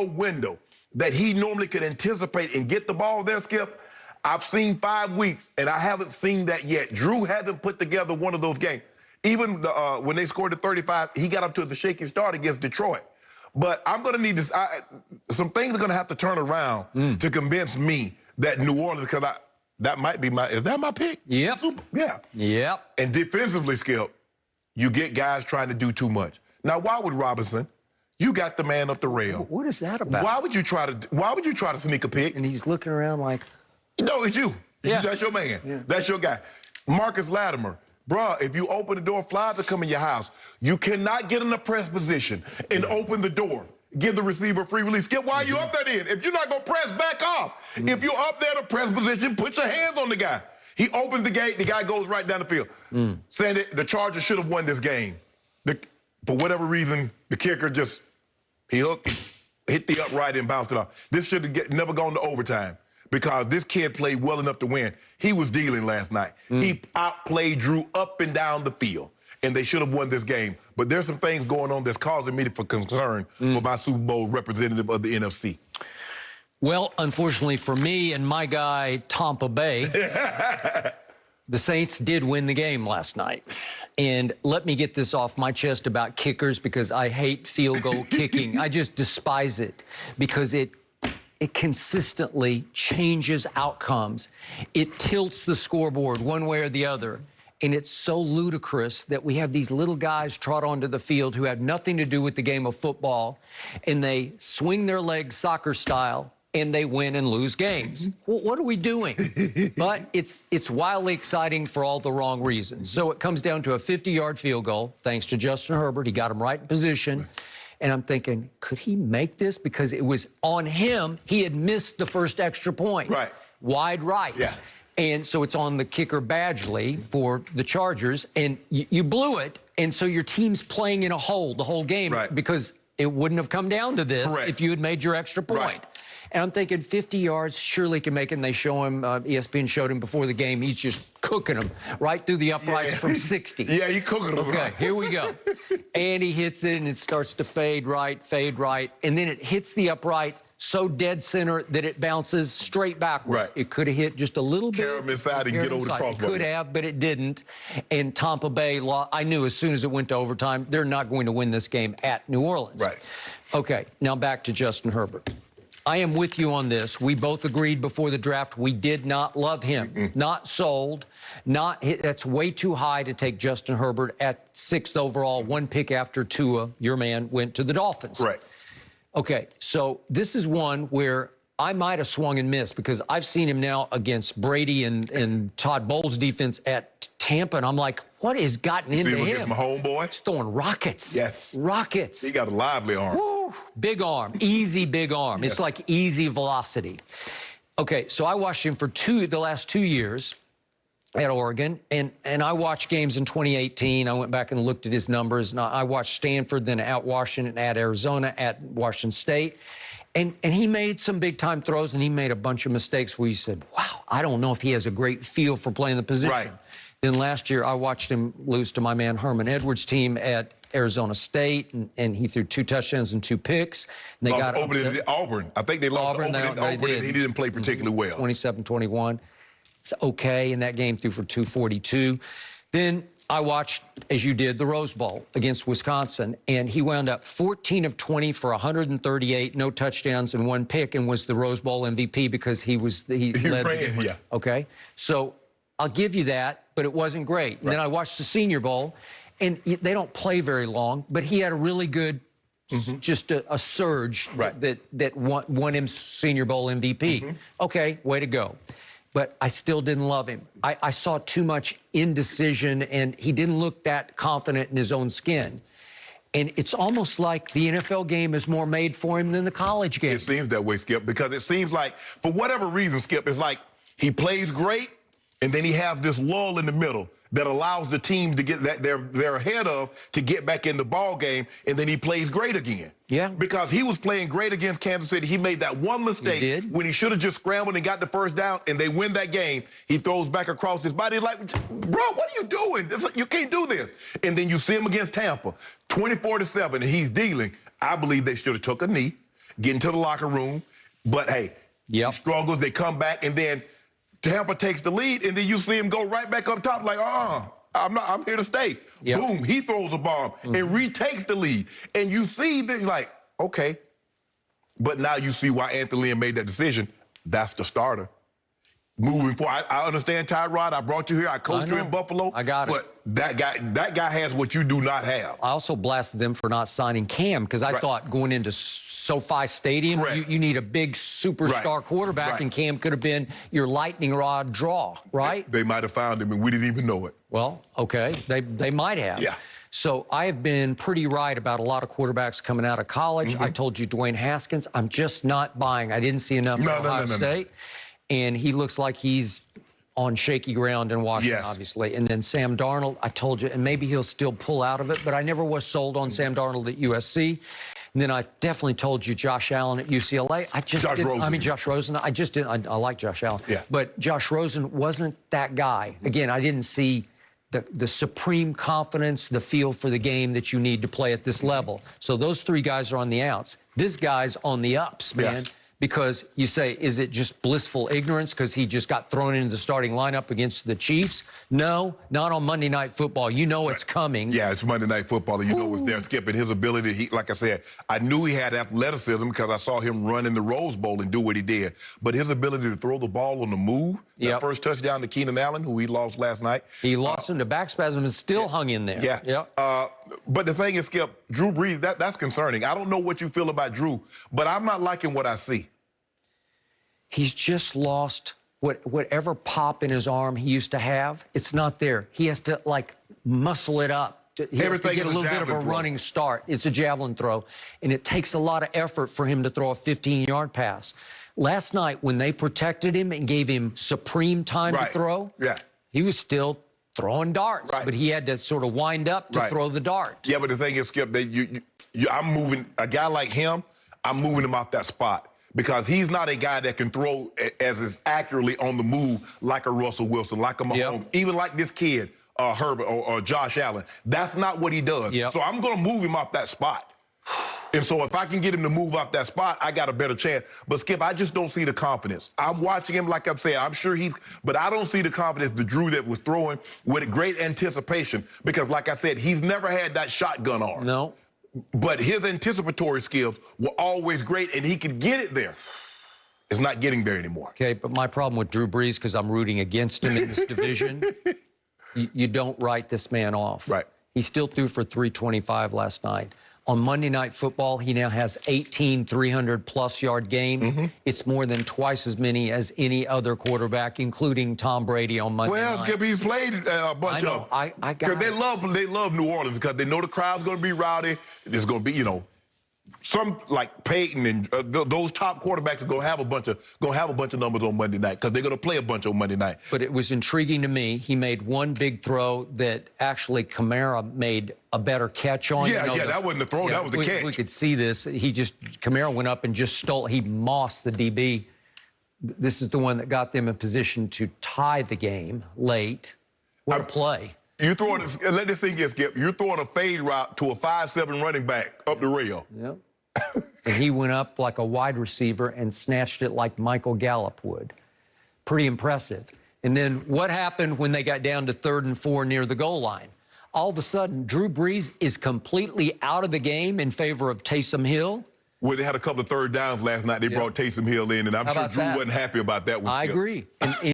window that he normally could anticipate and get the ball there, Skip. I've seen 5 weeks, and I haven't seen that yet. Drew hasn't put together one of those games. Even when they scored the 35, he got up to the shaky start against Detroit. But I'm going to need this. Some things are going to have to turn around to convince me that New Orleans, because that might be is that my pick? Yep. Yeah. Yep. And defensively, Skip, you get guys trying to do too much. Now, why would Robinson? You got the man up the rail. What is that about? Why would you try to sneak a pick? And he's looking around like... No, it's you. Yeah. That's your man. Yeah. That's your guy. Marcus Latimer. Bruh, if you open the door, flies will come in your house. You cannot get in a press position and open the door. Give the receiver free release. Skip, why are you up there then? If you're not going to press, back off. If you're up there in a press position, put your hands on the guy. He opens the gate, the guy goes right down the field. Saying that the Chargers should have won this game. For whatever reason, the kicker just, he hit the upright and bounced it off. This should have never gone to overtime because this kid played well enough to win. He was dealing last night. He outplayed Drew up and down the field, and they should have won this game. But there's some things going on that's causing me for concern for my Super Bowl representative of the NFC. Well, unfortunately for me and my guy, Tampa Bay, the Saints did win the game last night. And let me get this off my chest about kickers because I hate field goal kicking. I just despise it because it consistently changes outcomes. It tilts the scoreboard one way or the other. And it's so ludicrous that we have these little guys trot onto the field who have nothing to do with the game of football, and they swing their legs soccer style, and they win and lose games. Well, what are we doing? But it's wildly exciting for all the wrong reasons. So it comes down to a 50-yard field goal, thanks to Justin Herbert. He got him right in position. And I'm thinking, could he make this? Because it was on him. He had missed the first extra point. Right. Wide right. Yeah. And so it's on the kicker Badgley for the Chargers. And you blew it. And so your team's playing in a hole the whole game because it wouldn't have come down to this if you had made your extra point. Right. And I'm thinking 50 yards, surely can make it. And they show him, ESPN showed him before the game, he's just cooking them right through the uprights from 60. Yeah, you cooking them. Okay, here we go. And he hits it, and it starts to fade right. And then it hits the upright so dead center that it bounces straight backward. Right. It could have hit just a little bit. Carry him inside and get over the crossbar. It could have, but it didn't. And Tampa Bay, I knew as soon as it went to overtime, they're not going to win this game at New Orleans. Right. Okay, now back to Justin Herbert. I am with you on this. We both agreed before the draft we did not love him. Not sold. That's way too high to take Justin Herbert at 6th overall, 1 pick after Tua, your man, went to the Dolphins. Right. Okay, so this is one where I might have swung and missed because I've seen him now against Brady and Todd Bowles' defense at Tampa, and I'm like, what has gotten into him? Against my homeboy? He's throwing rockets. Yes. Rockets. He got a lively arm. Woo, big arm, easy big arm. It's like easy velocity. Okay, so I watched him for the last 2 years at Oregon, and I watched games in 2018. I went back and looked at his numbers, and I watched Stanford, then at Washington, at Arizona, at Washington State. And he made some big-time throws, and he made a bunch of mistakes where you said, wow, I don't know if he has a great feel for playing the position. Right. Then last year, I watched him lose to my man Herman Edwards' team at Arizona State, and he threw 2 touchdowns and 2 picks. And they got Auburn. I think they lost Auburn, and he didn't play particularly well. 27-21. It's okay in that game, threw for 242. Then I watched, as you did, the Rose Bowl against Wisconsin, and he wound up 14 of 20 for 138, no touchdowns and 1 pick, and was the Rose Bowl MVP because he led the game. Okay, so I'll give you that, but it wasn't great. And then I watched the Senior Bowl, and they don't play very long, but he had a really good, just a surge that won him Senior Bowl MVP. Okay, way to go. But I still didn't love him. I saw too much indecision, and he didn't look that confident in his own skin. And it's almost like the NFL game is more made for him than the college game. It seems that way, Skip, because it seems like, for whatever reason, Skip, it's like he plays great, and then he has this lull in the middle that allows the team to get that they're ahead of to get back in the ball game, and then he plays great again. Yeah. Because he was playing great against Kansas City. He made that one mistake when he should have just scrambled and got the first down, and they win that game. He throws back across his body like, bro, what are you doing? You can't do this. And then you see him against Tampa, 24-7, and he's dealing. I believe they should have took a knee, get into the locker room. But, hey, he struggles. They come back, and then Tampa takes the lead, and then you see him go right back up top like, I'm here to stay. Boom, he throws a bomb and retakes the lead. And you see this like, okay. But now you see why Anthony Lynn made that decision. That's the starter. Moving forward, I understand, Tyrod. I brought you here. I coached you in Buffalo. I got it. But that guy has what you do not have. I also blasted them for not signing Cam because I thought going into SoFi Stadium, you need a big superstar quarterback, and Cam could have been your lightning rod draw, right? They might have found him, and we didn't even know it. Well, okay, they might have. Yeah. So I have been pretty right about a lot of quarterbacks coming out of college. I told you Dwayne Haskins. I'm just not buying. I didn't see enough at Ohio State. And he looks like he's on shaky ground in Washington, obviously. And then Sam Darnold, I told you, and maybe he'll still pull out of it, but I never was sold on Sam Darnold at USC. And then I definitely told you Josh Allen at UCLA. Josh Rosen. I just didn't. I like Josh Allen. Yeah. But Josh Rosen wasn't that guy. Again, I didn't see the supreme confidence, the feel for the game that you need to play at this level. So those three guys are on the outs. This guy's on the ups, man. Because you say, is it just blissful ignorance because he just got thrown into the starting lineup against the Chiefs? No, not on Monday Night Football. You know it's coming. Yeah, it's Monday Night Football, and you know it's there. Skip, and his ability, like I said, I knew he had athleticism because I saw him run in the Rose Bowl and do what he did. But his ability to throw the ball on the move, that first touchdown to Keenan Allen, who he lost last night. He lost him to back spasm and still hung in there. But the thing is, Skip, Drew Brees, that's concerning. I don't know what you feel about Drew, but I'm not liking what I see. He's just lost whatever pop in his arm he used to have. It's not there. He has to, like, muscle it up. He has to get a little bit of a running start. It's a javelin throw, and it takes a lot of effort for him to throw a 15-yard pass. Last night, when they protected him and gave him supreme time to throw, he was still throwing darts, but he had to sort of wind up to throw the dart. Yeah, but the thing is, Skip, I'm moving a guy like him. I'm moving him off that spot because he's not a guy that can throw as accurately on the move like a Russell Wilson, like a Mahomes, even like this kid, Herbert or Josh Allen. That's not what he does. So I'm going to move him off that spot. And so if I can get him to move off that spot, I got a better chance. But, Skip, I just don't see the confidence. I'm watching him, like I'm saying, I'm sure but I don't see the confidence the Drew that was throwing with great anticipation because, like I said, he's never had that shotgun arm. No. But his anticipatory skills were always great, and he could get it there. It's not getting there anymore. Okay, but my problem with Drew Brees, because I'm rooting against him in this division, you don't write this man off. Right. He still threw for 325 last night. On Monday Night Football, he now has 18 300-plus yard games. It's more than twice as many as any other quarterback, including Tom Brady on Monday night. Well, Skip, he's played a bunch of them. I got it. They love New Orleans because they know the crowd's going to be rowdy. There's going to be, some like Peyton and those top quarterbacks are going to have a bunch of numbers on Monday night because they're going to play a bunch on Monday night. But it was intriguing to me. He made one big throw that actually Kamara made a better catch on. That wasn't the throw. That was the catch. We could see this. Kamara went up and just stole. He mossed the DB. This is the one that got them in position to tie the game late. What a play. Let this thing get, Skip. You're throwing a fade route to a 5'7" running back up the rail. Yep. And he went up like a wide receiver and snatched it like Michael Gallup would. Pretty impressive. And then what happened when they got down to 3rd and 4 near the goal line? All of a sudden, Drew Brees is completely out of the game in favor of Taysom Hill. Well, they had a couple of third downs last night. They brought Taysom Hill in, and I'm sure Drew wasn't happy about that one. I agree.